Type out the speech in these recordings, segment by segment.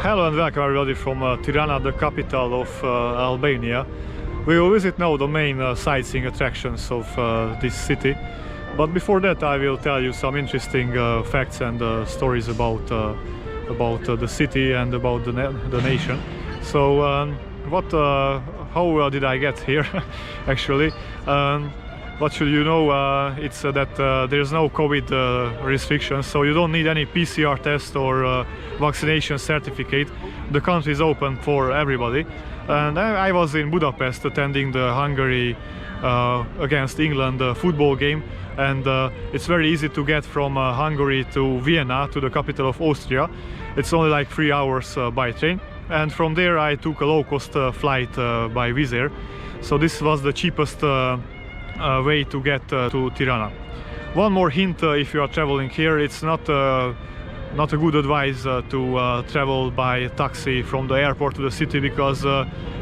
Hello and welcome everybody from Tirana, the capital of Albania. We will visit now the main sightseeing attractions of this city. But before that I will tell you some interesting facts and stories about the city and about the nation. So how did I get here actually? What should you know? It's that there's no COVID restrictions, so you don't need any PCR test or vaccination certificate. The country is open for everybody. And I was in Budapest attending the Hungary against England football game, and it's very easy to get from Hungary to Vienna, to the capital of Austria. It's only like 3 hours by train, and from there I took a low-cost flight by Wizz Air. So this was the cheapest way to get to Tirana. One more hint, if you are traveling here, it's not a good advice to travel by taxi from the airport to the city, because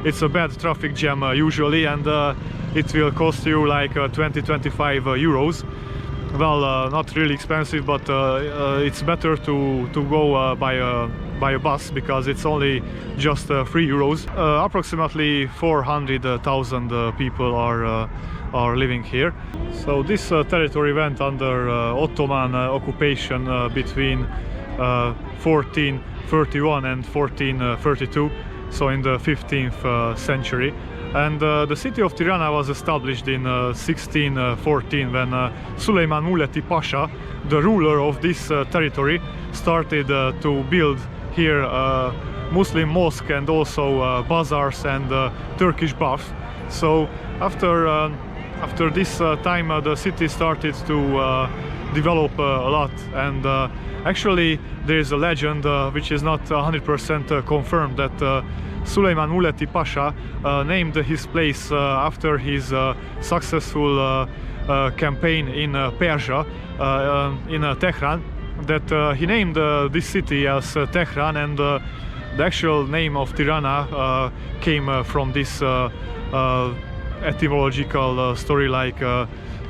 it's a bad traffic jam usually, and it will cost you like 20-25 euros. Well, not really expensive, but it's better to go by a bus, because it's only just 3 euros. Approximately 400,000 people are living here. So this territory went under Ottoman occupation between 1431 and 1432, so in the 15th century. And the city of Tirana was established in 1614 when Süleyman Muleti Pasha, the ruler of this territory, started to build here Muslim mosque and also bazaars and Turkish baths. So after this time the city started to develop a lot, and actually there is a legend which is not 100% confirmed, that Süleyman Muleti Pasha named his place after his successful campaign in Persia, in Tehran, that he named this city as Tehran, and the actual name of Tirana came from this etymological story, like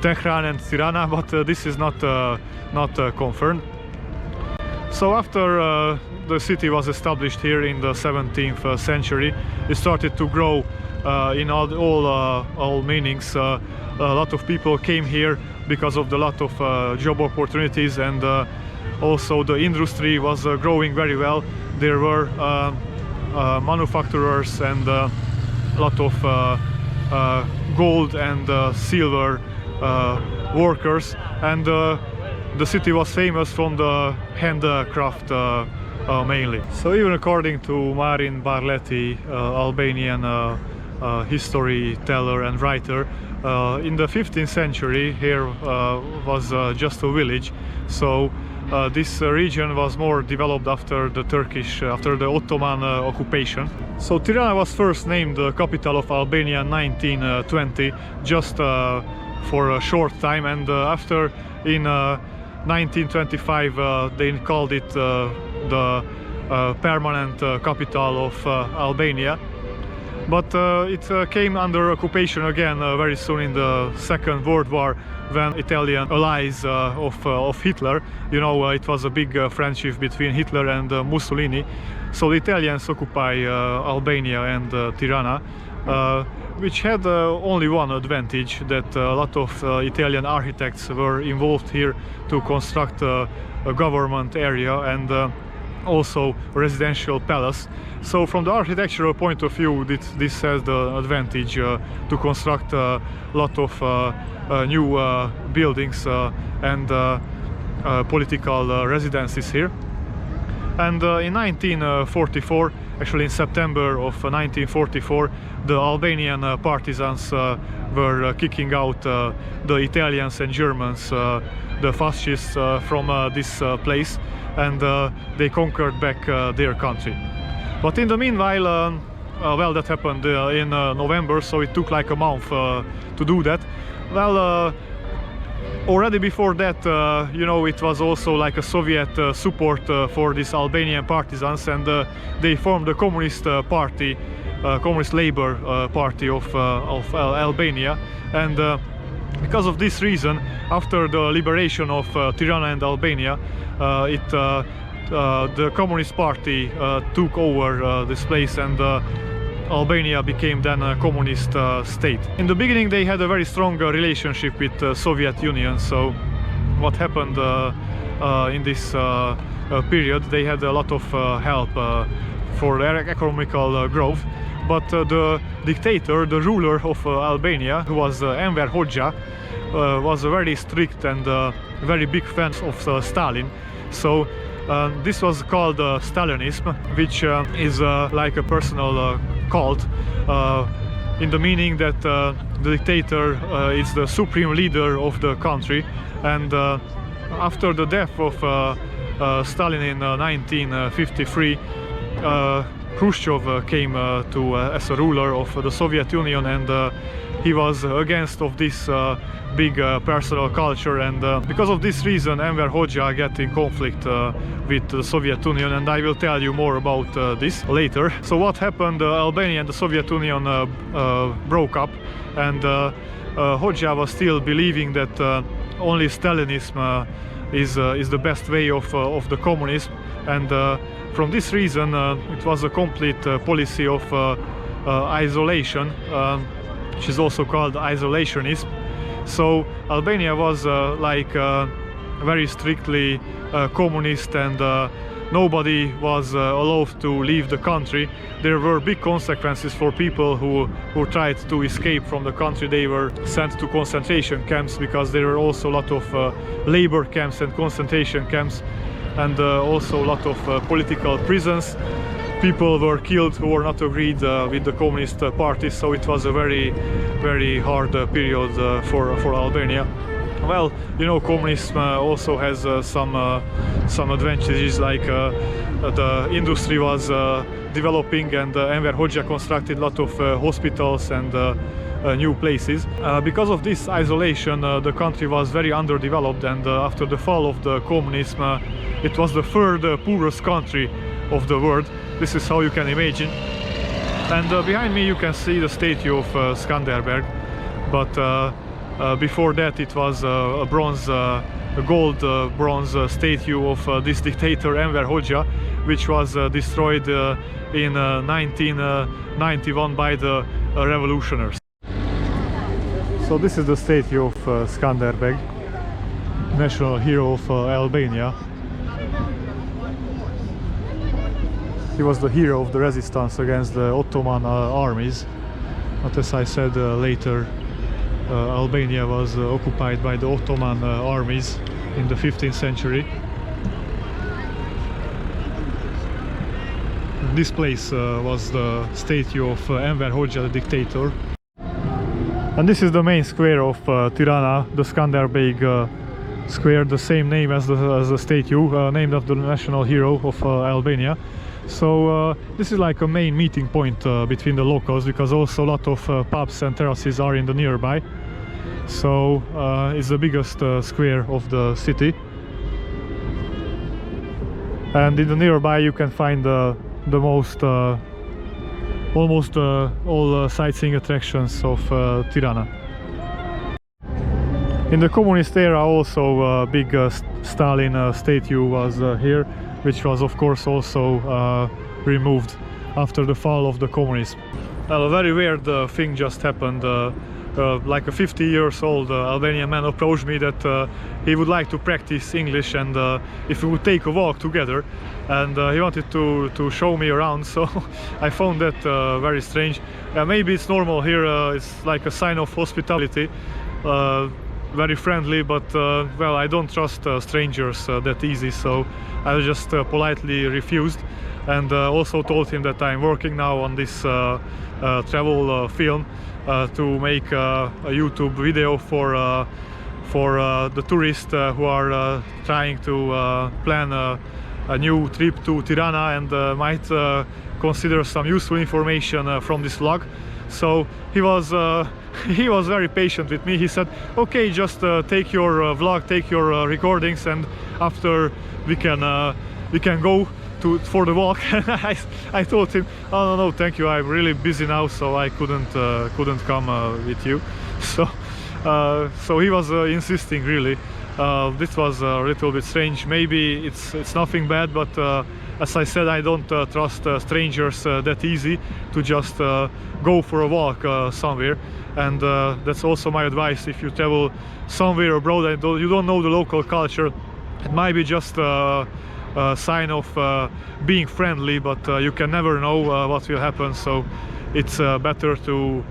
Tehran and Tirana, but this is not confirmed. So after the city was established here in the 17th century, it started to grow in all meanings. A lot of people came here because of the lot of job opportunities, and also the industry was growing very well. There were manufacturers and a lot of gold and silver workers, and the city was famous from the handcraft mainly. So even according to Marin Barleti, Albanian history teller and writer, in the 15th century here was just a village. So this region was more developed after the Ottoman occupation. So Tirana was first named the capital of Albania in 1920, just for a short time, and after in 1925 they called it the permanent capital of Albania. But it came under occupation again very soon in the Second World War, when Italian allies of Hitler, you know, it was a big friendship between Hitler and Mussolini. So the Italians occupy Albania and Tirana, which had only one advantage, that a lot of Italian architects were involved here to construct a government area and also residential palace. So from the architectural point of view, this has the advantage to construct a lot of new buildings and political residences here. And in 1944, actually in September of 1944, the Albanian partisans were kicking out the Italians and Germans, the fascists, from this place, and they conquered back their country. But in the meanwhile, well, that happened in November, so it took like a month to do that. Well, already before that, you know, it was also like a Soviet support for these Albanian partisans, and they formed the Communist Party, Communist Labour Party of Albania. And because of this reason, after the liberation of Tirana and Albania, the Communist Party took over this place, and Albania became then a communist state. In the beginning they had a very strong relationship with the Soviet Union, so what happened in this period, they had a lot of help for their economical growth, but the dictator, the ruler of Albania, who was Enver Hoxha, was a very strict and very big fan of Stalin. So this was called Stalinism, which is like a personal cult, in the meaning that the dictator is the supreme leader of the country, and after the death of Stalin in 1953, Khrushchev came as a ruler of the Soviet Union, and he was against of this big personal culture, and because of this reason Enver Hoxha got in conflict with the Soviet Union, and I will tell you more about this later. So what happened, Albania and the Soviet Union broke up, and Hoxha was still believing that only Stalinism is the best way of the communism, and from this reason it was a complete policy of isolation, which is also called isolationism. So Albania was like very strictly communist, and nobody was allowed to leave the country. There were big consequences for people who tried to escape from the country. They were sent to concentration camps, because there were also a lot of labor camps and concentration camps, and also a lot of political prisons. People were killed who were not agreed with the Communist Party, so it was a very, very hard period for Albania. Well, you know, communism also has some advantages, like the industry was developing, and Enver Hoxha constructed a lot of hospitals and new places. Because of this isolation, the country was very underdeveloped, and after the fall of the communism, it was the third poorest country of the world. This is how you can imagine. And behind me you can see the statue of Skanderbeg, but before that it was a gold bronze statue of this dictator Enver Hoxha, which was destroyed in 1991 by the revolutionaries. So this is the statue of Skanderbeg, national hero of Albania. He was the hero of the resistance against the Ottoman armies, but as I said later, Albania was occupied by the Ottoman armies in the 15th century. This place was the statue of Enver Hoxha, the dictator. And this is the main square of Tirana, the Skanderbeg square, the same name as the statue, named after the national hero of Albania. So this is like a main meeting point between the locals, because also a lot of pubs and terraces are in the nearby. So it's the biggest square of the city, and in the nearby you can find the most almost all sightseeing attractions of Tirana. In the communist era also a big Stalin statue was here, which was of course also removed after the fall of the communism. Well, a very weird thing just happened. Like a 50 years old Albanian man approached me that he would like to practice English, and if we would take a walk together, and he wanted to show me around, so I found that very strange. Maybe it's normal here, it's like a sign of hospitality, very friendly, but well, I don't trust strangers that easy, so I just politely refused, and also told him that I'm working now on this travel film to make a YouTube video for the tourists who are trying to plan a new trip to Tirana, and might consider some useful information from this vlog. So he was very patient with me. He said, okay, just take your vlog, take your recordings, and after we can go for the walk. I told him, oh no, thank you, I'm really busy now, so I couldn't come with you. So he was insisting really, This was a little bit strange. Maybe it's nothing bad, but as I said, I don't trust strangers that easy to just go for a walk somewhere. And that's also my advice. If you travel somewhere abroad and you don't know the local culture, it might be just a sign of being friendly, but you can never know what will happen. So it's better to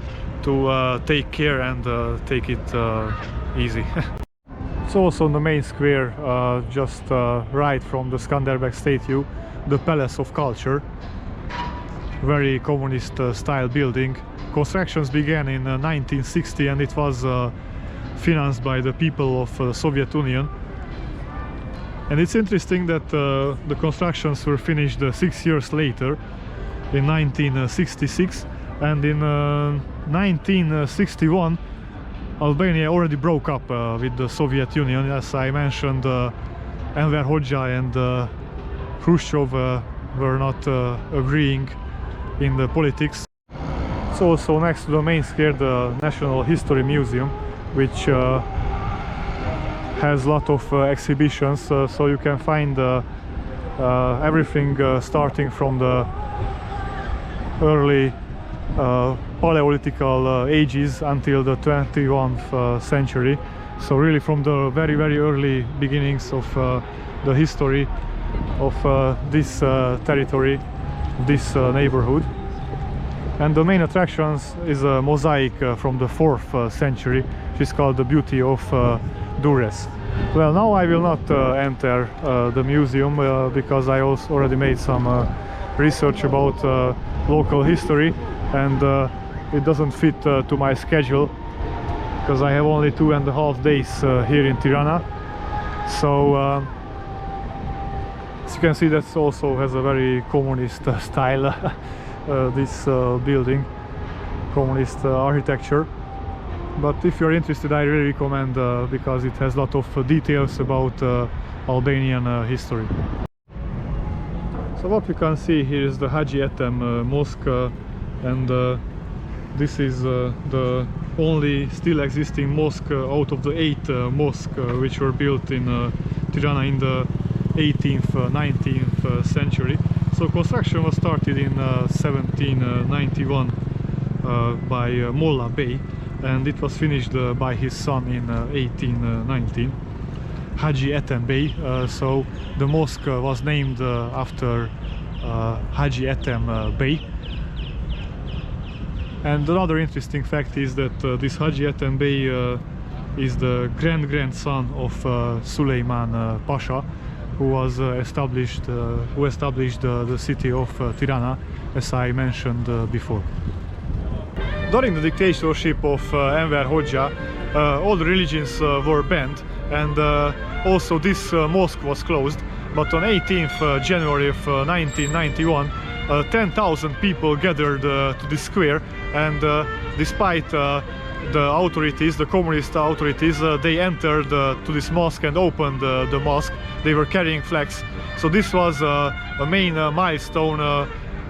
take care and take it easy. It's also in the main square, just right from the Skanderbeg statue, the Palace of Culture. Very communist style building. Constructions began in 1960 and it was financed by the people of the Soviet Union. And it's interesting that the constructions were finished 6 years later, in 1966, and in 1961 Albania already broke up with the Soviet Union. As I mentioned, Enver Hoxha and Khrushchev were not agreeing in the politics. It's also next to the main square the National History Museum, which has a lot of exhibitions, so you can find everything starting from the early Paleolithical ages until the 21st century. So really from the very early beginnings of the history of this territory, this neighborhood. And the main attractions is a mosaic from the 4th century, which is called the Beauty of Durres. Well, now I will not enter the museum because I also already made some research about local history, and it doesn't fit to my schedule because I have only 2.5 days here in Tirana. So as you can see, that also has a very communist style. This building, communist architecture. But if you're interested, I really recommend because it has a lot of details about Albanian history. So what we can see here is the Hajji Et'hem Mosque, and this is the only still existing mosque out of the 8 mosques which were built in Tirana in the 18th, 19th century. So construction was started in 1791 by Molla Bey, and it was finished by his son in 1819, Hajji Et'hem Bey. So the mosque was named after Hajji Et'hem Bey. And another interesting fact is that this Hajji Et'hem Bey is the grandson of Suleiman Pasha, who established the city of Tirana, as I mentioned before. During the dictatorship of Enver Hoxha, all the religions were banned, and also this mosque was closed. But on 18th January of 1991, 10,000 people gathered to the square, and despite the authorities, the communist authorities, they entered to this mosque and opened the mosque. They were carrying flags. So this was a main milestone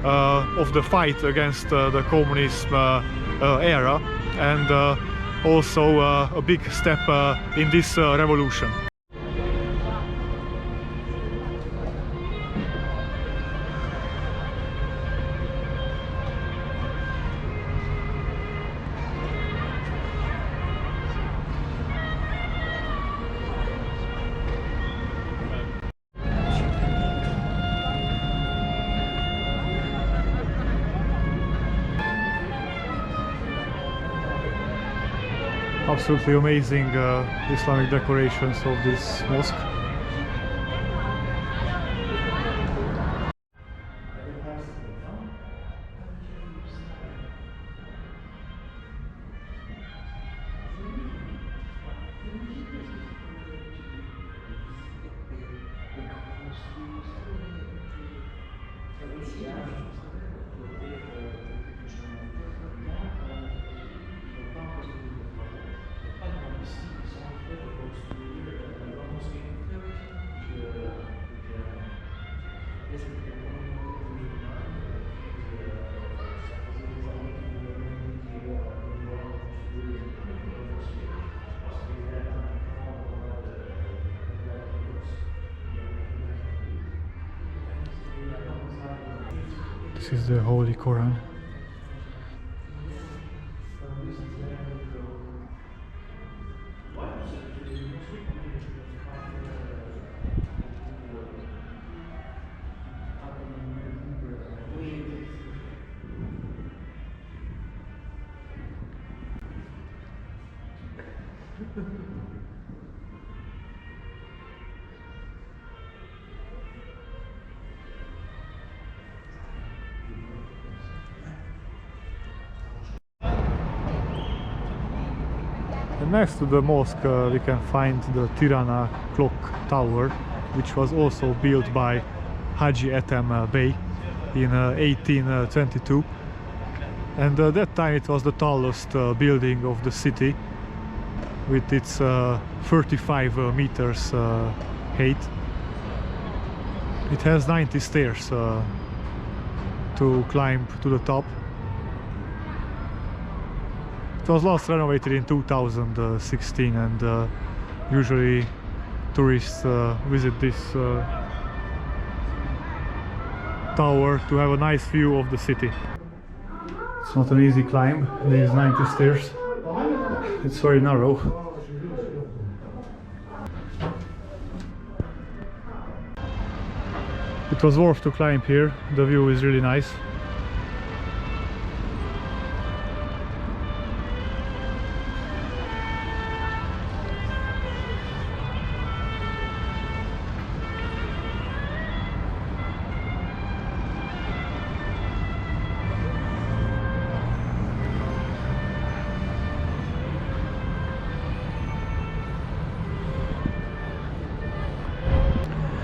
of the fight against the communism era, and also a big step in this revolution. Absolutely amazing Islamic decorations of this mosque. This is the Holy Quran. And next to the mosque we can find the Tirana clock tower, which was also built by Hajji Et'hem Mosque in 1822, and at that time it was the tallest building of the city, with its 35 meters height. It has 90 stairs to climb to the top. It was last renovated in 2016, and usually tourists visit this tower to have a nice view of the city. It's not an easy climb, these 90 stairs. It's very narrow. It was worth to climb here, the view is really nice.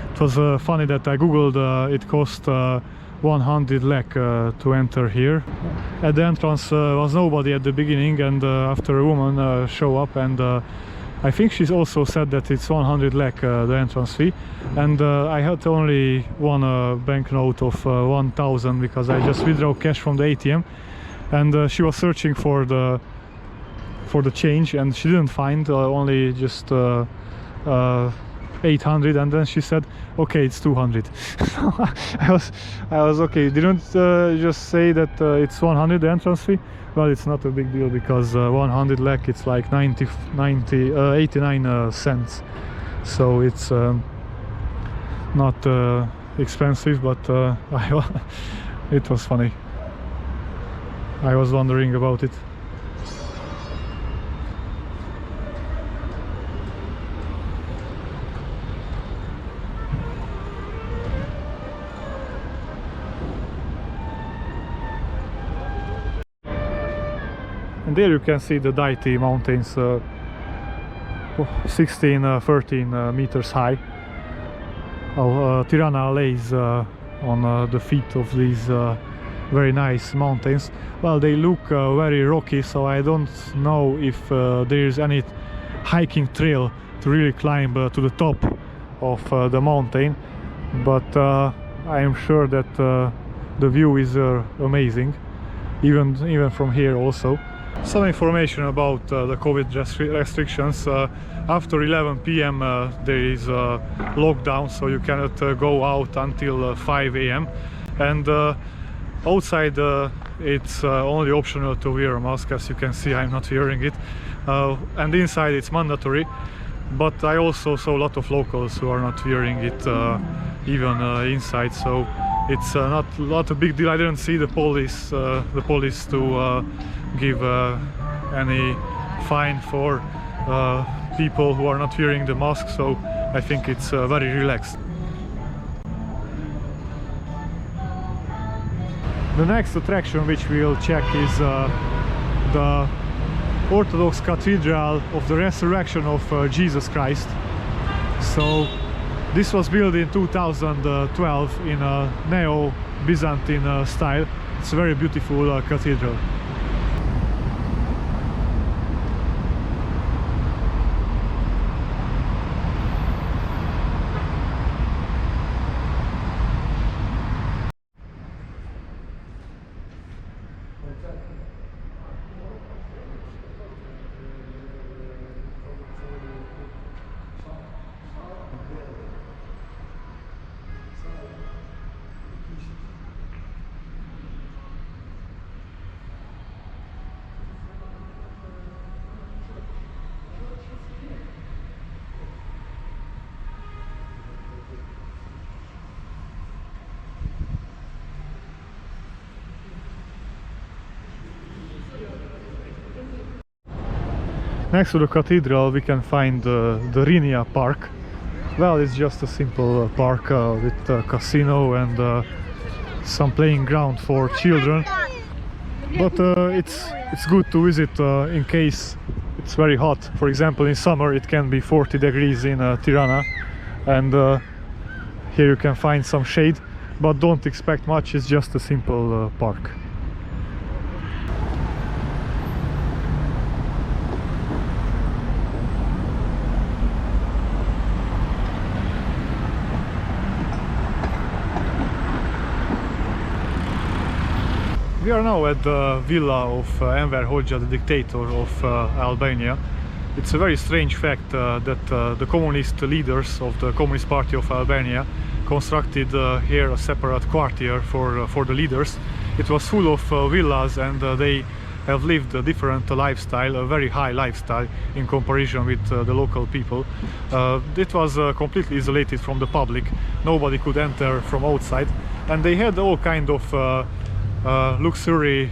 It was funny that I googled, it cost 100 lek to enter here. At the entrance was nobody at the beginning, and after a woman show up, and I think she also said that it's 100 lek the entrance fee, and I had only one banknote of 1000 because I just withdraw cash from the ATM, and she was searching for the change, and she didn't find, only just 800, and then she said, okay, it's 200. I was okay. Didn't just say that it's 100 the entrance fee. Well, it's not a big deal, because 100 lek, it's like 89 cents, so it's not expensive, but it was funny. I was wondering about it. And there you can see the Dajti mountains, 13 meters high. Tirana lays on the feet of these very nice mountains. Well, they look very rocky, so I don't know if there is any hiking trail to really climb to the top of the mountain, but I am sure that the view is amazing, even from here also. Some information about the COVID restrictions. After 11 p.m. There is a lockdown, so you cannot go out until 5 a.m. and outside it's only optional to wear a mask. As you can see, I'm not wearing it, and inside it's mandatory, but I also saw a lot of locals who are not wearing it even inside, so it's not a big deal. I didn't see the police to give any fine for people who are not wearing the mask, so I think it's very relaxed. The next attraction which we'll check is the Orthodox Cathedral of the Resurrection of Jesus Christ. So this was built in 2012 in a neo-Byzantine style. It's a very beautiful cathedral. Next to the cathedral we can find the Renia Park. Well, it's just a simple park with a casino and some playing ground for children. But it's good to visit in case it's very hot. For example, in summer it can be 40 degrees in Tirana, and here you can find some shade, but don't expect much. It's just a simple park. We are now at the villa of Enver Hoxha, the dictator of Albania. It's a very strange fact that the communist leaders of the Communist Party of Albania constructed here a separate quartier for the leaders. It was full of villas, and they have lived a different lifestyle, a very high lifestyle in comparison with the local people. It was completely isolated from the public. Nobody could enter from outside, and they had all kind of luxury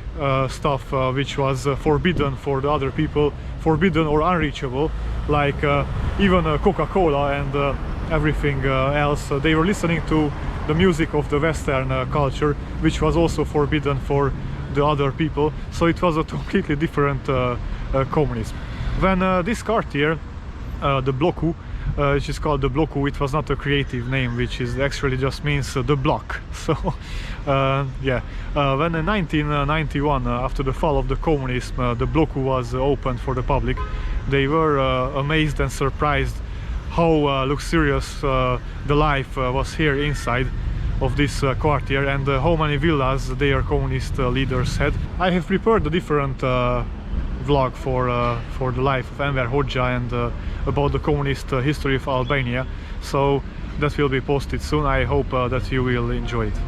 stuff which was forbidden for the other people, forbidden or unreachable, like even Coca-Cola and everything else. They were listening to the music of the Western culture, which was also forbidden for the other people. So it was a completely different communism. When this quartier, the bloku, which is called the bloku, it was not a creative name, which is actually just means the block. So yeah, when in 1991, after the fall of the communism, the bloku was opened for the public, they were amazed and surprised how luxurious the life was here inside of this quartier, and how many villas their communist leaders had. I have prepared a different vlog for the life of Enver Hoxha and about the communist history of Albania, so that will be posted soon. I hope that you will enjoy it.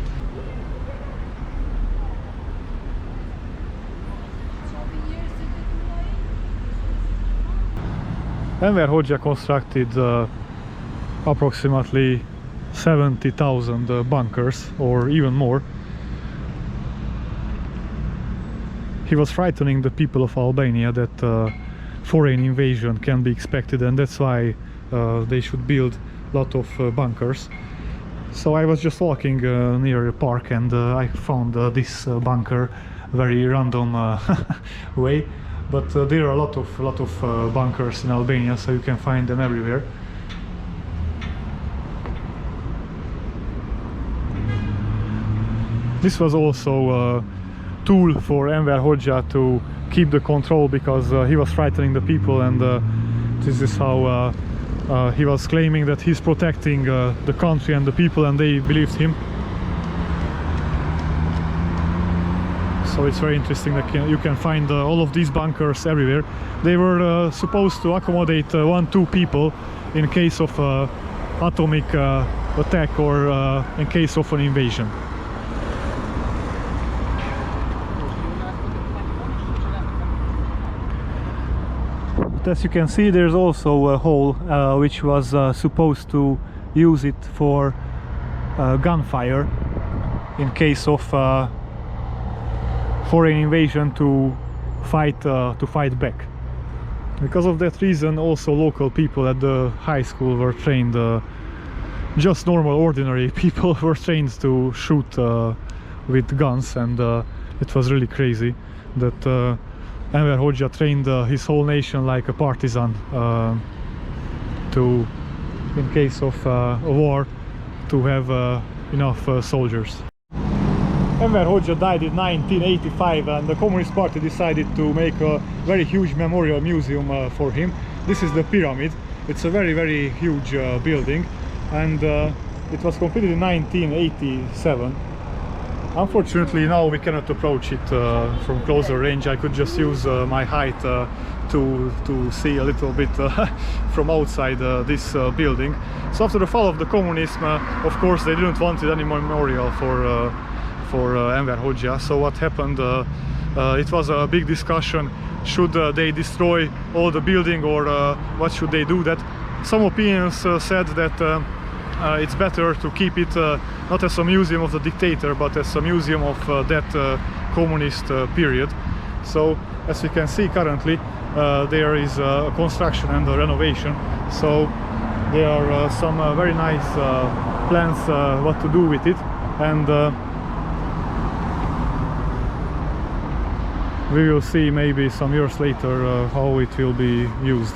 Enver Hoxha constructed approximately 70,000 bunkers, or even more. He was frightening the people of Albania that foreign invasion can be expected, and that's why they should build a lot of bunkers. So I was just walking near a park, and I found this bunker very random way, but there are a lot of bunkers in Albania, so you can find them everywhere. This was also a tool for Enver Hoxha to keep the control, because he was frightening the people, and this is how he was claiming that he's protecting the country and the people, and they believed him. So it's very interesting that you can find all of these bunkers everywhere. They were supposed to accommodate 1-2 people in case of atomic attack, or in case of an invasion. As you can see, there's also a hole which was supposed to use it for gunfire in case of foreign invasion, to fight back. Because of that reason, also local people at the high school were trained, just normal ordinary people were trained to shoot with guns, and it was really crazy that Enver Hoxha trained his whole nation like a partisan to, in case of a war, to have enough soldiers. Enver Hoxha died in 1985, and the Communist Party decided to make a very huge memorial museum for him. This is the pyramid. It's a very huge building, and it was completed in 1987. Unfortunately, now we cannot approach it from closer range. I could just use my height to see a little bit from outside this building. So after the fall of the communism, of course, they didn't want any memorial for Enver Hoxha. So what happened? It was a big discussion. Should they destroy all the building, or what should they do? That some opinions said that it's better to keep it not as a museum of the dictator, but as a museum of that communist period. So as you can see currently, there is construction and renovation, so there are some very nice plans what to do with it, and we will see maybe some years later how it will be used.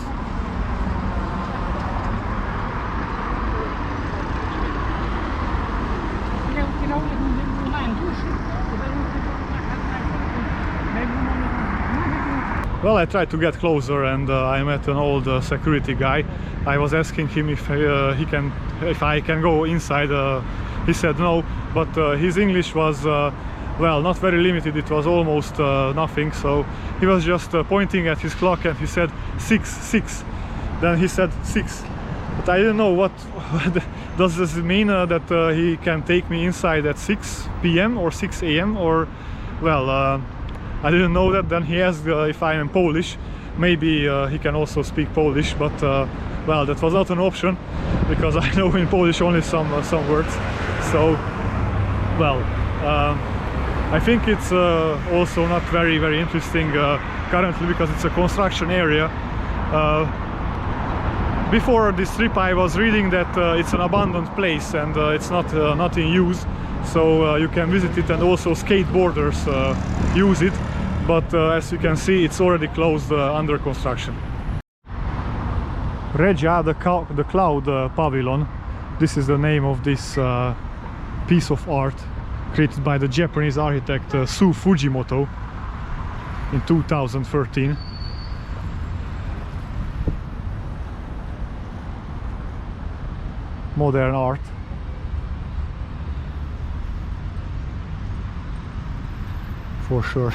Well, I tried to get closer, and I met an old security guy. I was asking him if I can go inside. He said no, but his English was well, not very limited. It was almost nothing. So he was just pointing at his clock, and he said 6. Then he said 6, but I didn't know what does this mean, that he can take me inside at 6 p.m. or 6 a.m. or, well, I didn't know that. Then he asked if I am Polish. Maybe he can also speak Polish, but well, that was not an option because I know in Polish only some words. So, well, I think it's also not very interesting currently because it's a construction area. Before this trip I was reading that it's an abandoned place and it's not in use, so you can visit it, and also skateboarders use it, but as you can see it's already closed under construction. Regia, the cloud pavilion, this is the name of this piece of art created by the Japanese architect Su Fujimoto in 2013. Modern art. For sure.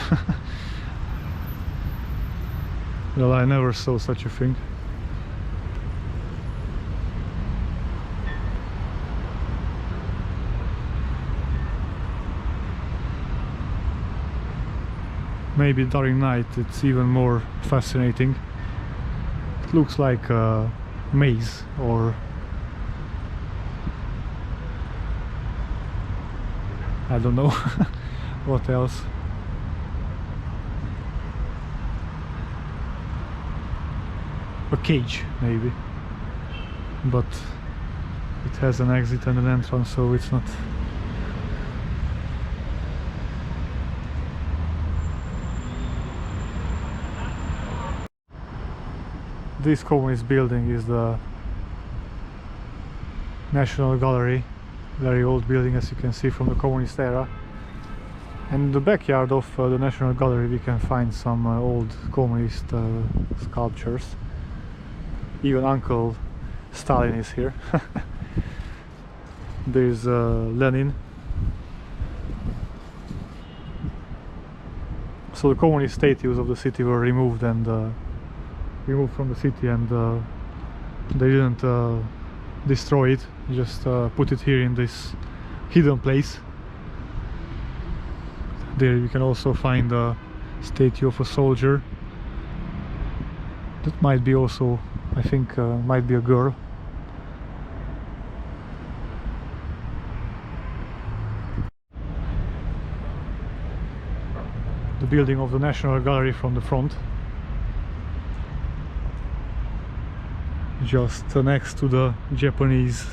Well, I never saw such a thing. Maybe during night it's even more fascinating. It looks like a maze, or I don't know what else. A cage maybe, but it has an exit and an entrance, so it's not. This communist building is the National Gallery, very old building as you can see from the communist era. And in the backyard of the National Gallery we can find some old communist sculptures. Even Uncle Stalin is here. There's Lenin. So the communist statues of the city were removed and removed from the city, and they didn't destroy it, just put it here in this hidden place. There you can also find a statue of a soldier. That might be also, I think, might be a girl. The building of the National Gallery from the front, just next to the Japanese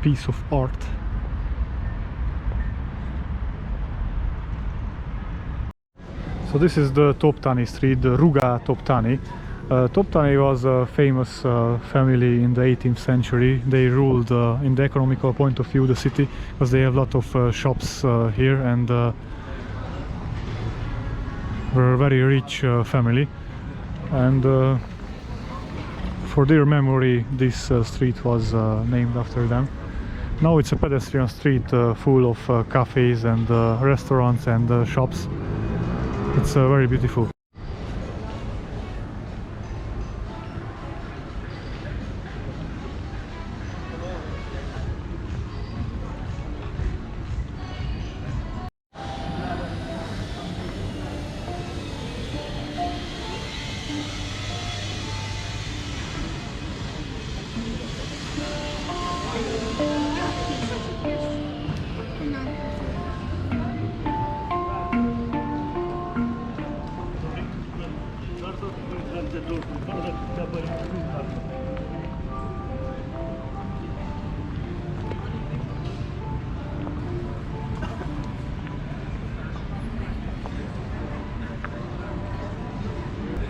piece of art. So this is the Toptani Street, the Ruga Toptani. Toptani was a famous family in the 18th century. They ruled in the economical point of view the city because they have a lot of shops here, and were a very rich family, and for their memory this street was named after them. Now it's a pedestrian street full of cafes and restaurants and shops. It's very beautiful.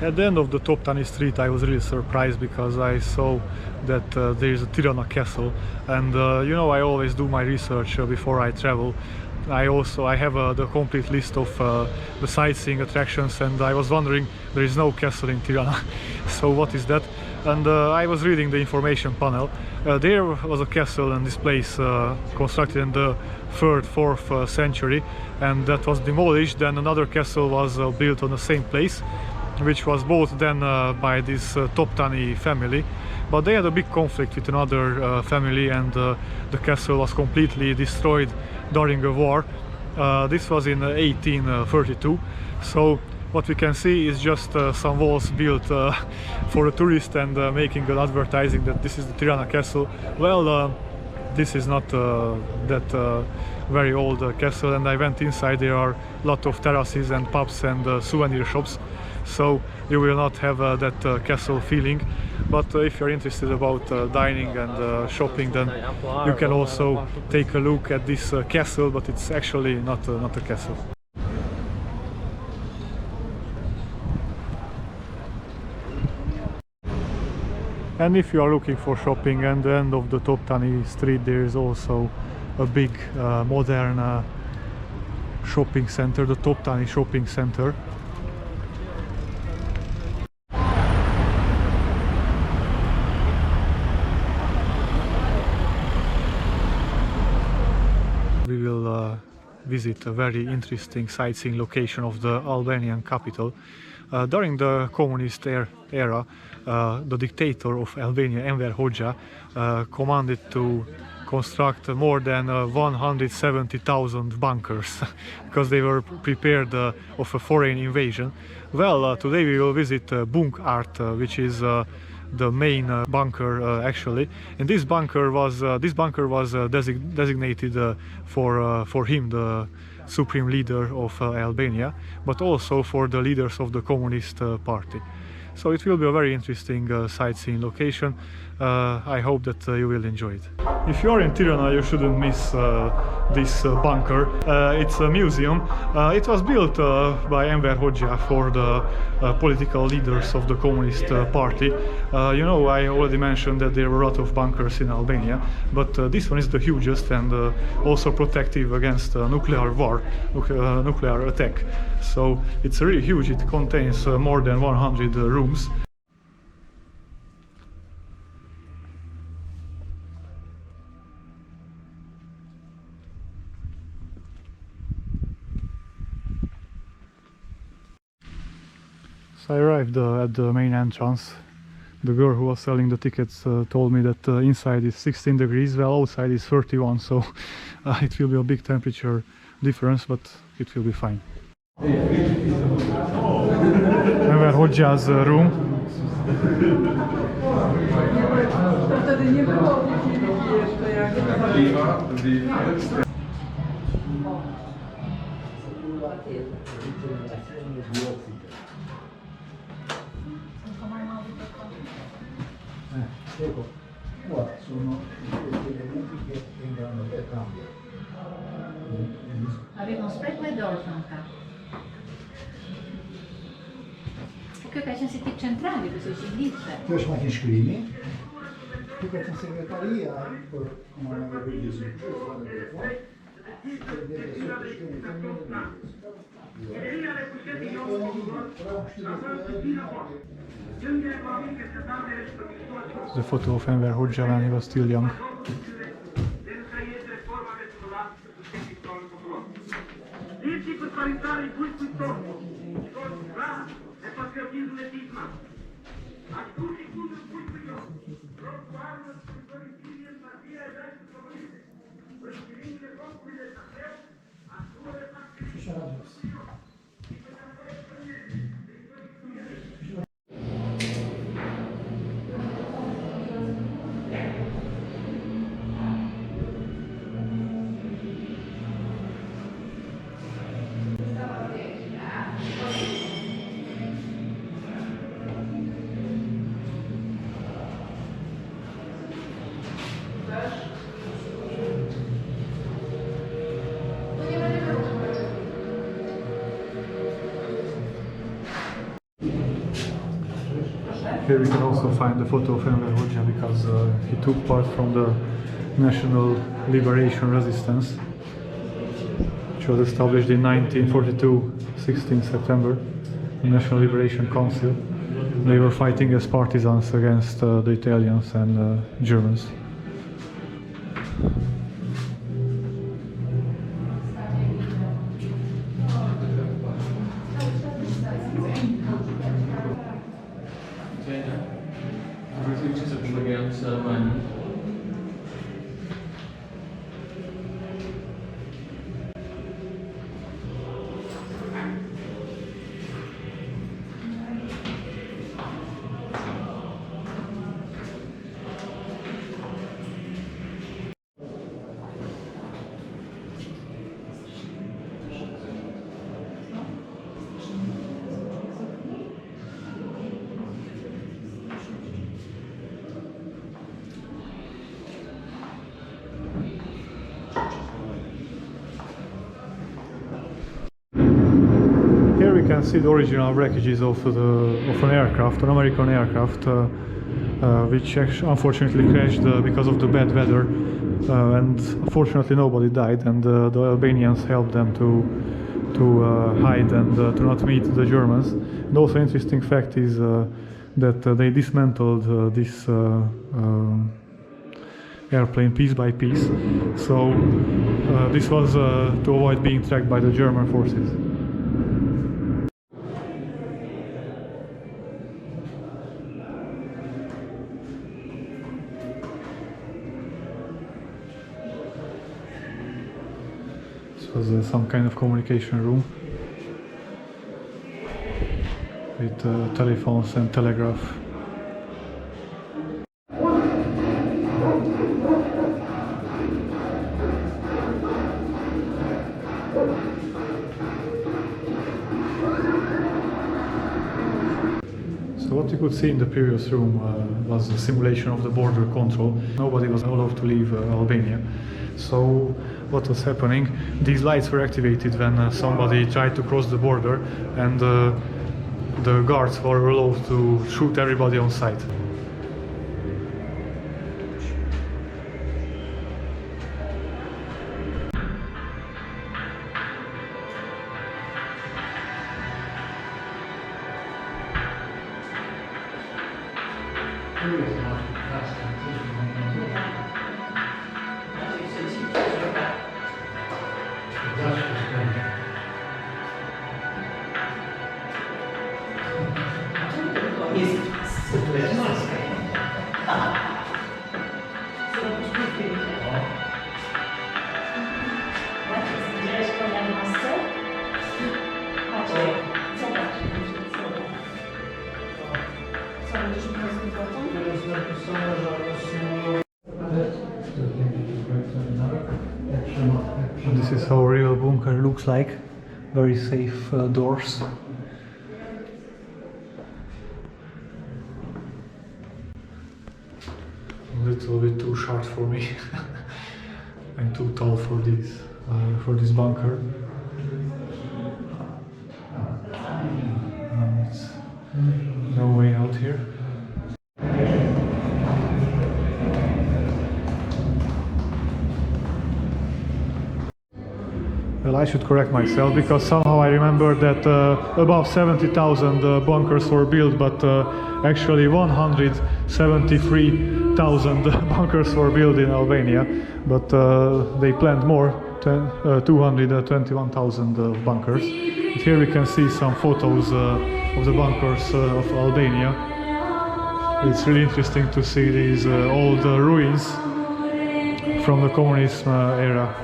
At the end of the Toptani Street I was really surprised because I saw that there is a Tirana Castle, and you know, I always do my research before I travel. I have the complete list of the sightseeing attractions, and I was wondering, there is no castle in Tirana. So what is that? And I was reading the information panel. There was a castle in this place constructed in the 3rd, 4th century, and that was demolished. Then another castle was built on the same place, which was bought then by this Toptani family. But they had a big conflict with another family, and the castle was completely destroyed during a war. This was in 1832. So what we can see is just some walls built for a tourist, and making an advertising that this is the Tirana Castle. Well, this is not that very old castle, and I went inside. There are a lot of terraces and pubs and souvenir shops, so you will not have that castle feeling. But if you're interested about dining and shopping, then you can also take a look at this castle, but it's actually not a castle. And if you are looking for shopping, at the end of the Toptani Street there is also a big modern shopping center, the Toptani Shopping Center. We will visit a very interesting sightseeing location of the Albanian capital. During the communist era, the dictator of Albania, Enver Hoxha, commanded to construct more than 170,000 bunkers because they were prepared of a foreign invasion. Well, today we will visit Bunk Art, which is the main bunker actually, and this bunker was designated for him, the supreme leader of Albania, but also for the leaders of the Communist Party. So it will be a very interesting sightseeing location. I hope that you will enjoy it. If you are in Tirana, you shouldn't miss this bunker. It's a museum. It was built by Enver Hoxha for the political leaders of the Communist Party. You know, I already mentioned that there were a lot of bunkers in Albania, but this one is the hugest and also protective against nuclear war, nuclear attack. So it's really huge. It contains more than 100 rooms. So I arrived at the main entrance. The girl who was selling the tickets told me that inside is 16 degrees, well, outside is 31, so it will be a big temperature difference, but it will be fine. Enver Hoxha's room. Qua sono gli elementi che vengono per cambio. Aveva un spray e dolfanca. Kijk, zijn zit centrale, dus is het niet ver. Još makin škrimi. Tukaj sam sekretarija, ona ne vidi su čuvane telefon. The photo of Enver Hoxha when he was still young. Here we can also find the photo of Enver Hoxha because he took part from the National Liberation Resistance, which was established in 1942, 16 September, the National Liberation Council. They were fighting as partisans against the Italians and Germans. Here we can see the original wreckages of an aircraft, an American aircraft, which unfortunately crashed because of the bad weather, and unfortunately nobody died, and the Albanians helped them to hide and to not meet the Germans. And also interesting fact is that they dismantled this airplane piece by piece, so this was to avoid being tracked by the German forces. This was some kind of communication room with telephones and telegraph. So what you could see in the previous room was a simulation of the border control. Nobody was allowed to leave Albania. So what was happening? These lights were activated when somebody tried to cross the border, and the guards were allowed to shoot everybody on sight. This is how a real bunker looks like. Very safe doors. A little bit too short for me. I'm too tall for this bunker. It's no way out here. Well, I should correct myself, because somehow I remember that above 70,000 bunkers were built, but actually 173,000 bunkers were built in Albania, but they planned more, 221,000 bunkers. And here we can see some photos of the bunkers of Albania. It's really interesting to see these old ruins from the communist era.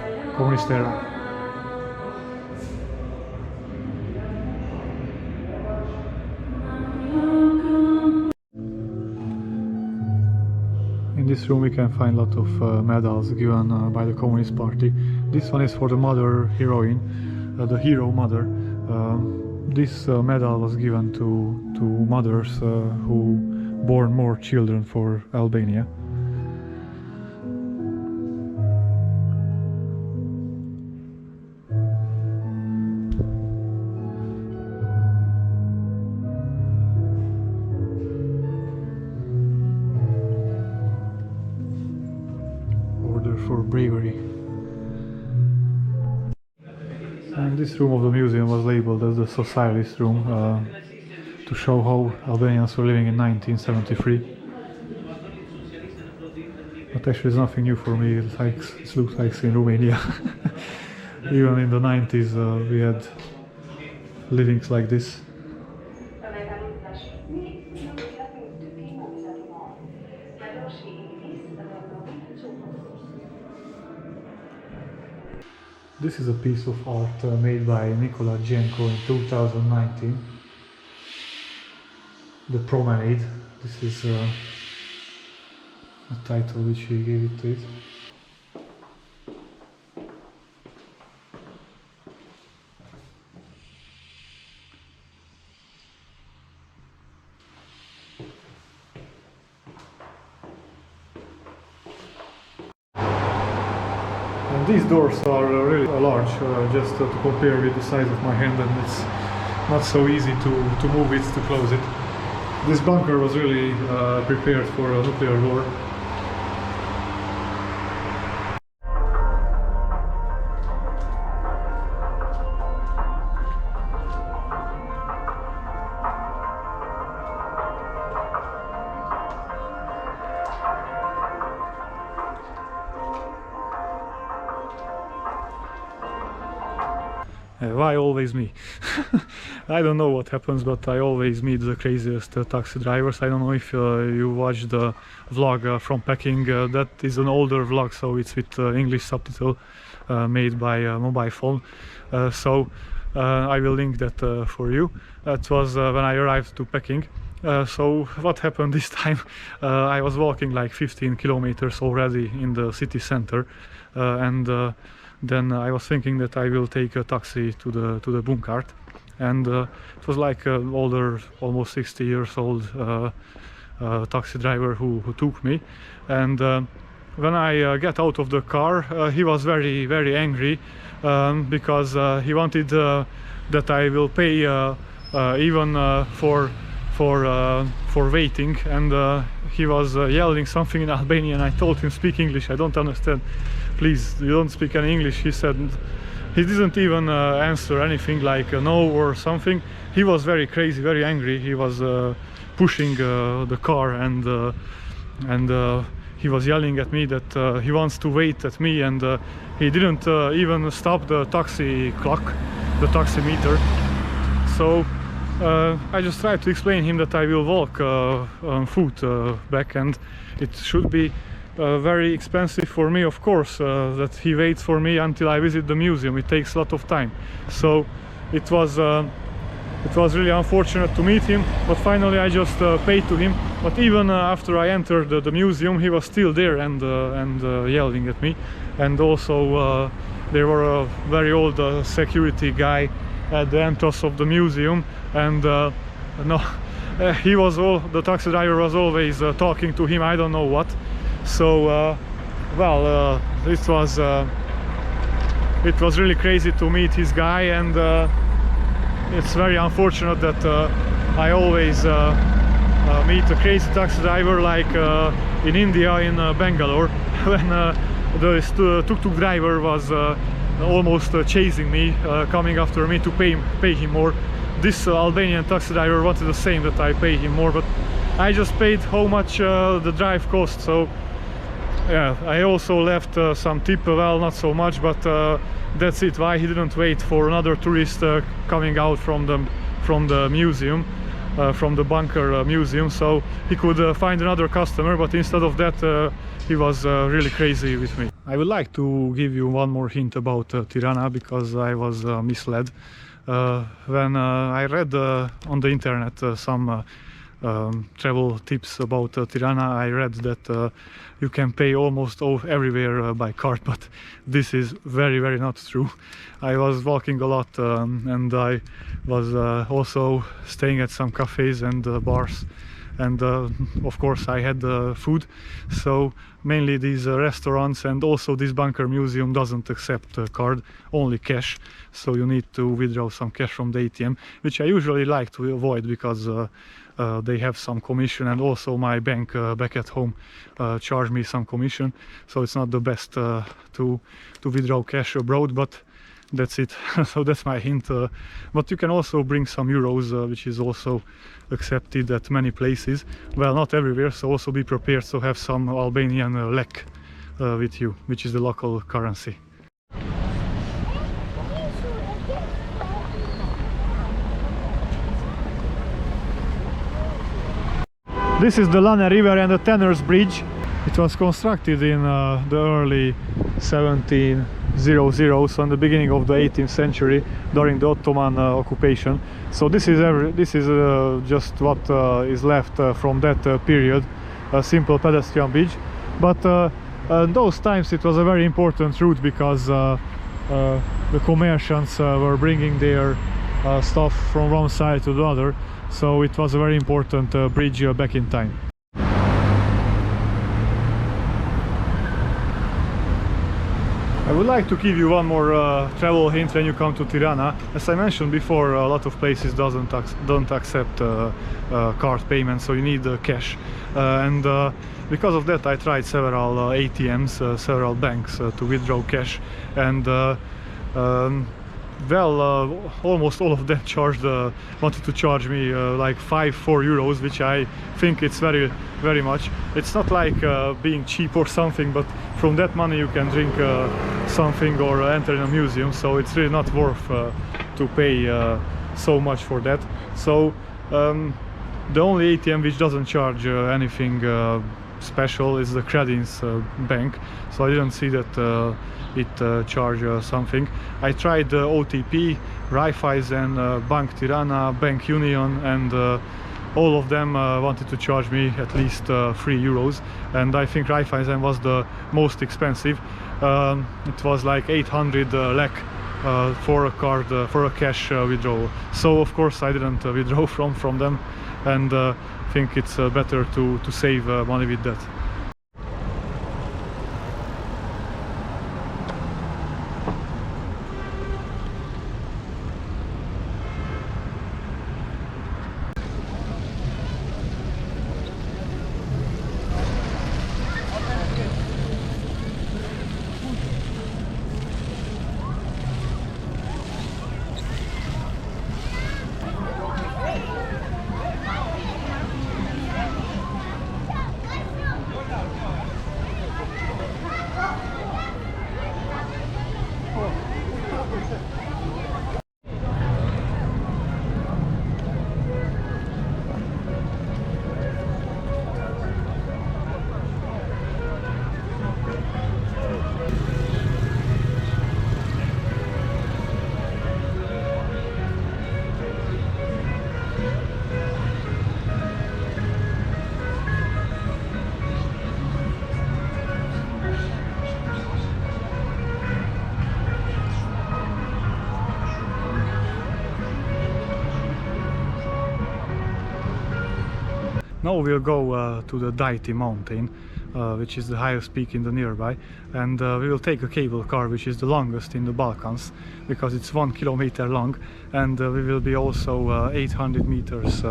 In this room we can find a lot of medals given by the Communist Party. This one is for the mother heroine, the hero mother. This medal was given to mothers who born more children for Albania. bravery. And this room of the museum was labeled as the socialist room to show how Albanians were living in 1973. But actually it's nothing new for me, it looks like in Romania. Even in the 90s we had livings like this. This is a piece of art made by Nicola Gienco in 2019. The Promenade. This is a title which he gave it to it. And these doors are really large, just to compare with the size of my hand, and it's not so easy to move it, to close it. This bunker was really prepared for a nuclear war. Why always me? I don't know what happens, but I always meet the craziest taxi drivers. I don't know if you watched the vlog from Peking. That is an older vlog, so it's with English subtitle made by a mobile phone. So I will link that for you. That was when I arrived to Peking. So what happened this time? I was walking like 15 kilometers already in the city center, and then I was thinking that I will take a taxi to the Bunkart, and it was like an older, almost 60 years old taxi driver who took me. And when I got out of the car, he was very, very angry because he wanted that I will pay even for waiting, and he was yelling something in Albanian. I told him, speak English, I don't understand. Please, you don't speak any English. He said, he didn't even answer anything like no or something. He was very crazy, very angry. He was pushing the car, and he was yelling at me that he wants to wait at me, and he didn't even stop the taxi clock, the taxi meter. So I just tried to explain him that I will walk on foot back, and it should be very expensive for me, of course, that he waits for me until I visit the museum. It takes a lot of time. So it was really unfortunate to meet him, but finally I just paid to him. But even after I entered the museum, he was still there and yelling at me. And also there were a very old security guy at the entrance of the museum, and the taxi driver was always talking to him, I don't know what. So it was really crazy to meet his guy, and it's very unfortunate that I always meet a crazy taxi driver, like in India, in Bangalore, when the tuk-tuk driver was almost chasing me, coming after me to pay him more. This Albanian taxi driver wanted the same, that I pay him more, but I just paid how much the drive cost. So yeah, I also left some tip, well, not so much, but that's it. Why he didn't wait for another tourist coming out from the museum, from the bunker museum, so he could find another customer, but instead of that he was really crazy with me. I would like to give you one more hint about Tirana, because I was misled. When I read on the internet some travel tips about Tirana, I read that you can pay almost everywhere by card, but this is very, very not true. I was walking a lot, and I was also staying at some cafes and bars, and of course I had food. So mainly these restaurants, and also this bunker museum doesn't accept card, only cash, so you need to withdraw some cash from the ATM, which I usually like to avoid because they have some commission, and also my bank back at home charge me some commission, so it's not the best to withdraw cash abroad, but that's it. So that's my hint. But you can also bring some euros, which is also accepted at many places. Well, not everywhere, so also be prepared to have some Albanian lek with you, which is the local currency. This is the Lane River and the Tanner's Bridge. It was constructed in the early 1700s, so in the beginning of the 18th century, during the Ottoman occupation. So this is just what is left from that period, a simple pedestrian bridge. But in those times it was a very important route because the commerciants were bringing their stuff from one side to the other. So it was a very important bridge back in time. I would like to give you one more travel hint when you come to Tirana. As I mentioned before, a lot of places don't accept card payment, so you need cash. And because of that, I tried several ATMs, several banks to withdraw cash, and almost all of them wanted to charge me like 4 euros, which I think it's very much. It's not like being cheap or something, but from that money you can drink something or enter in a museum, so it's really not worth to pay so much for that. So the only ATM which doesn't charge anything special is the Credins bank, so I didn't see that it charged something. I tried OTP, Raiffeisen, Bank Tirana, Bank Union, and all of them wanted to charge me at least 3 euros, and I think Raiffeisen was the most expensive. It was like 800 lek for a card, for a cash withdrawal. So of course I didn't withdraw from them, and I think it's better to save money with that. Now we'll go to the Deity Mountain, which is the highest peak in the nearby, and we will take a cable car which is the longest in the Balkans, because it's 1 kilometer long, and we will be also 800 meters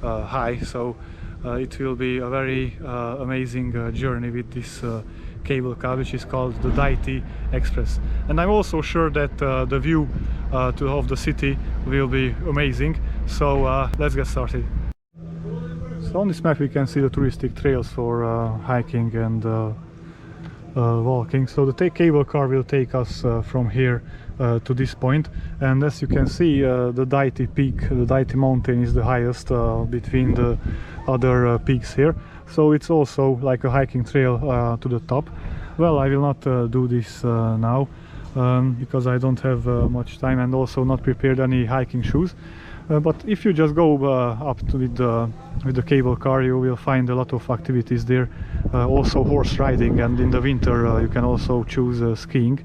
high, so it will be a very amazing journey with this cable car, which is called the Dajti Express. And I'm also sure that the view of the city will be amazing, so let's get started. So on this map we can see the touristic trails for hiking and walking. So the cable car will take us from here to this point, and as you can see, the Dajti peak, the Deity Mountain, is the highest between the other peaks here. So it's also like a hiking trail to the top. Well, I will not do this now because I don't have much time, and also not prepared any hiking shoes. But if you just go up with the cable car, you will find a lot of activities there, also horse riding, and in the winter you can also choose skiing.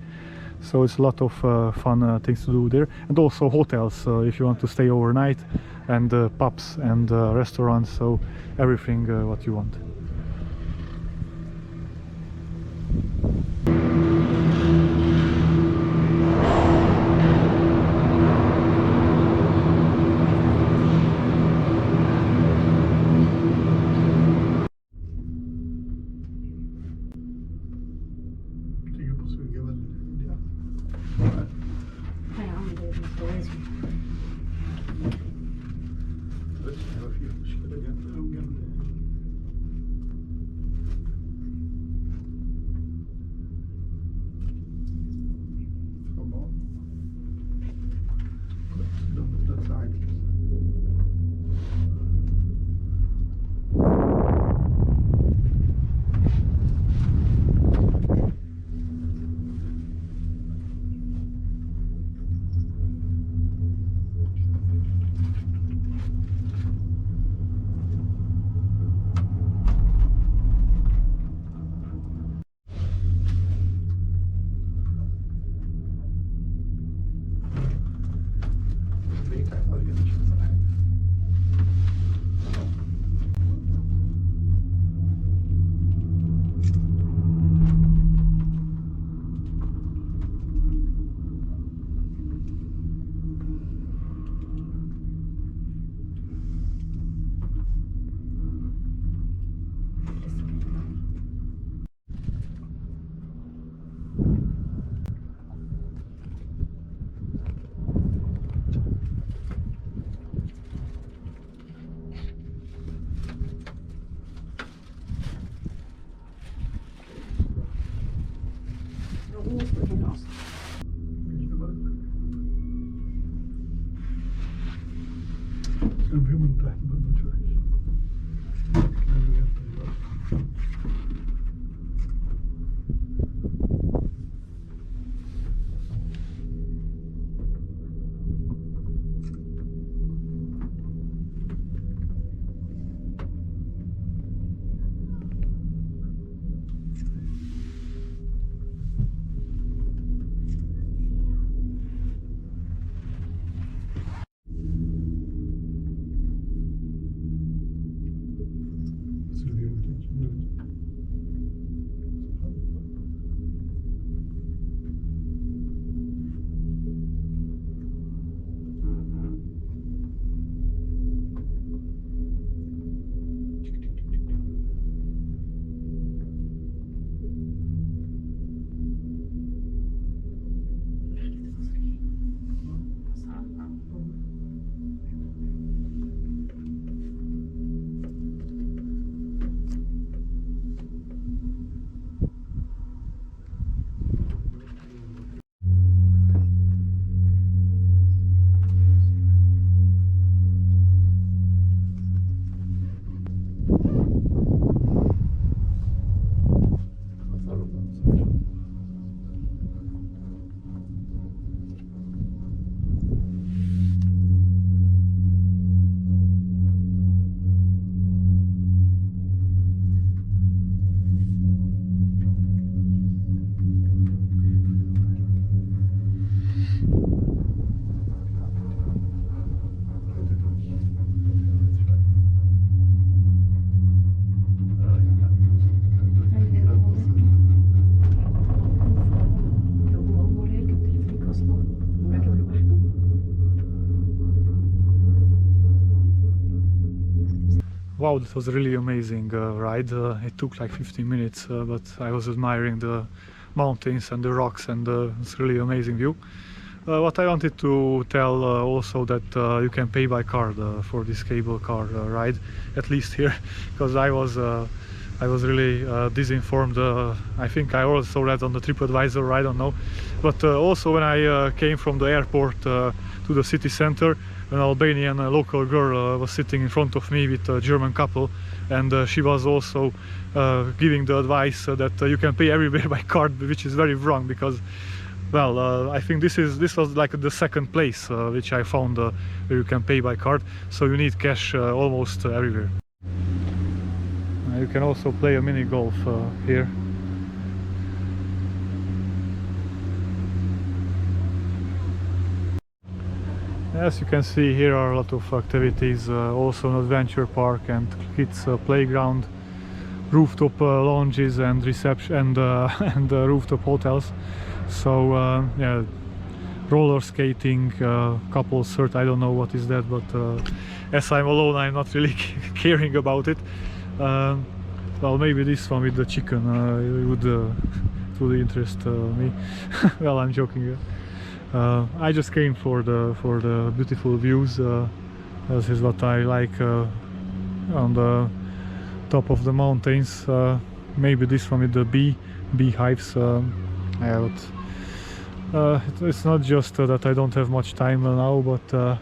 So it's a lot of fun things to do there, and also hotels if you want to stay overnight, and pubs and restaurants, so everything what you want. Wow, that was a really amazing ride. It took like 15 minutes, but I was admiring the mountains and the rocks, and it's really amazing view. What I wanted to tell also that you can pay by card for this cable car ride, at least here, because I was really disinformed. I think I also read on the TripAdvisor, I don't know. But also when I came from the airport to the city center, an Albanian local girl was sitting in front of me with a German couple, and she was also giving the advice that you can pay everywhere by card, which is very wrong, because well, I think this was like the second place which I found where you can pay by card, so you need cash almost everywhere. You can also play a mini golf here. As you can see, here are a lot of activities, also an adventure park and kids playground, rooftop lounges and reception and rooftop hotels. So yeah, roller skating, couples cert, I don't know what is that, but as I'm alone, I'm not really caring about it. Well, maybe this one with the chicken it would interest me. Well, I'm joking. I just came for the beautiful views. This is what I like on the top of the mountains. Maybe this one with the beehives. Yeah, but it's not just that I don't have much time now, but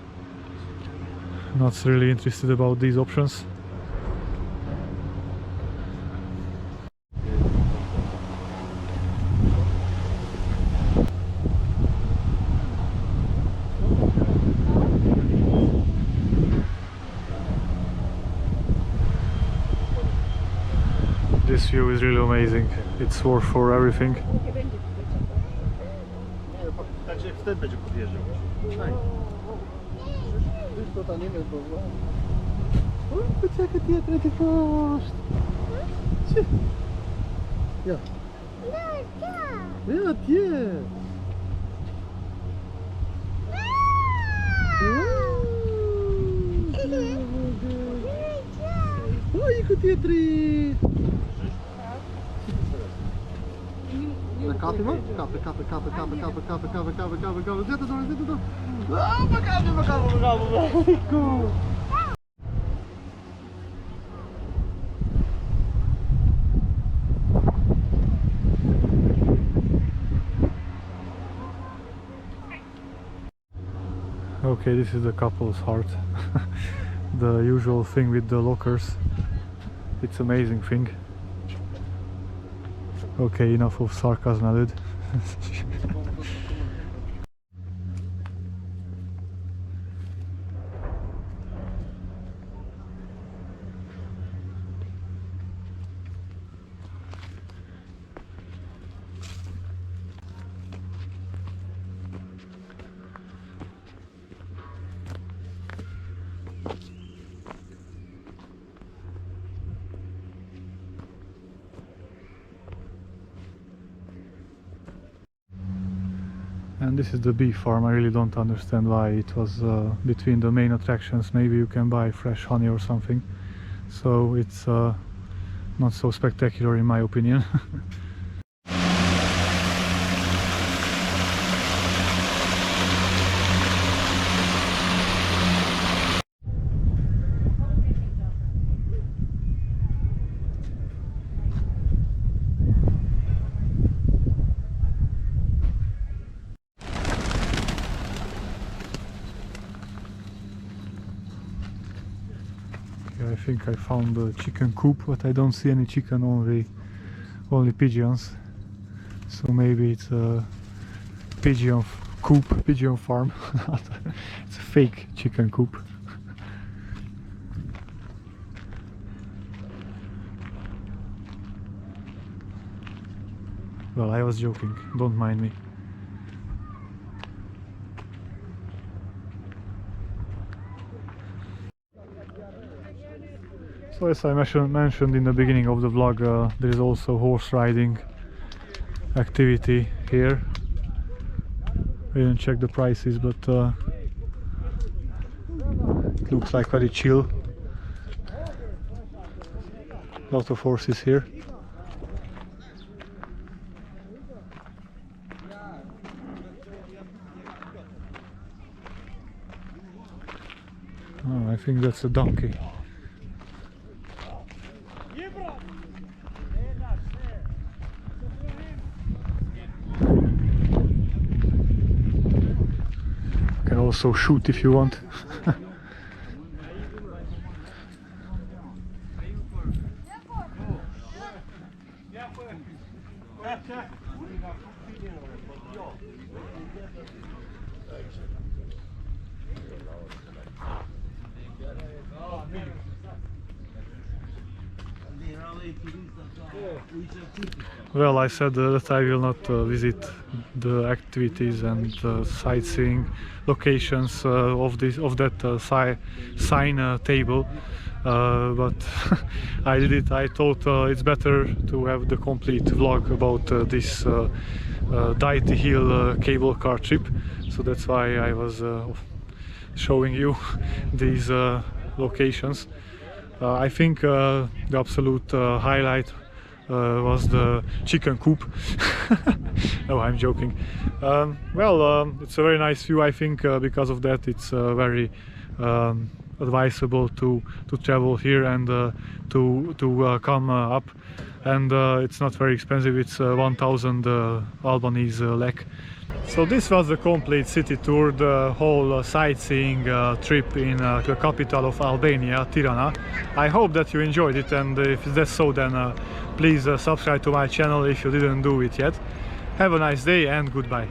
not really interested about these options. This view is really amazing. It's worth for everything. Wtedy będzie podjeżdżał. Ja. Ja, tie. Oi, cu tietri. Capie, mă? Capie. Zet-o door. Oh, mă capie. Cool. Okay, this is the couple's heart. The usual thing with the lockers. It's amazing thing. Okay, enough of sarcasm, dude. And this is the bee farm. I really don't understand why it was between the main attractions. Maybe you can buy fresh honey or something. So it's not so spectacular in my opinion. I think I found the chicken coop, but I don't see any chicken, only pigeons. So maybe it's a pigeon farm. It's a fake chicken coop. Well, I was joking, don't mind me. So as I mentioned in the beginning of the vlog, there is also horse riding activity here. I didn't check the prices, but it looks like very chill. Lot of horses here. Oh, I think that's a donkey. Can also shoot if you want. Well, I said that I will not visit the activities and sightseeing locations of that sign table, but I did it. I thought it's better to have the complete vlog about this Dajti Hill cable car trip, so that's why I was showing you these locations. I think the absolute highlight was the chicken coop. No, I'm joking. Well, it's a very nice view. I think because of that it's very advisable to travel here and to come up, and it's not very expensive. It's 1000 Albanese lek. So this was the complete city tour, the whole sightseeing trip in the capital of Albania, Tirana. I hope that you enjoyed it, and if that's so, then please subscribe to my channel if you didn't do it yet. Have a nice day and goodbye.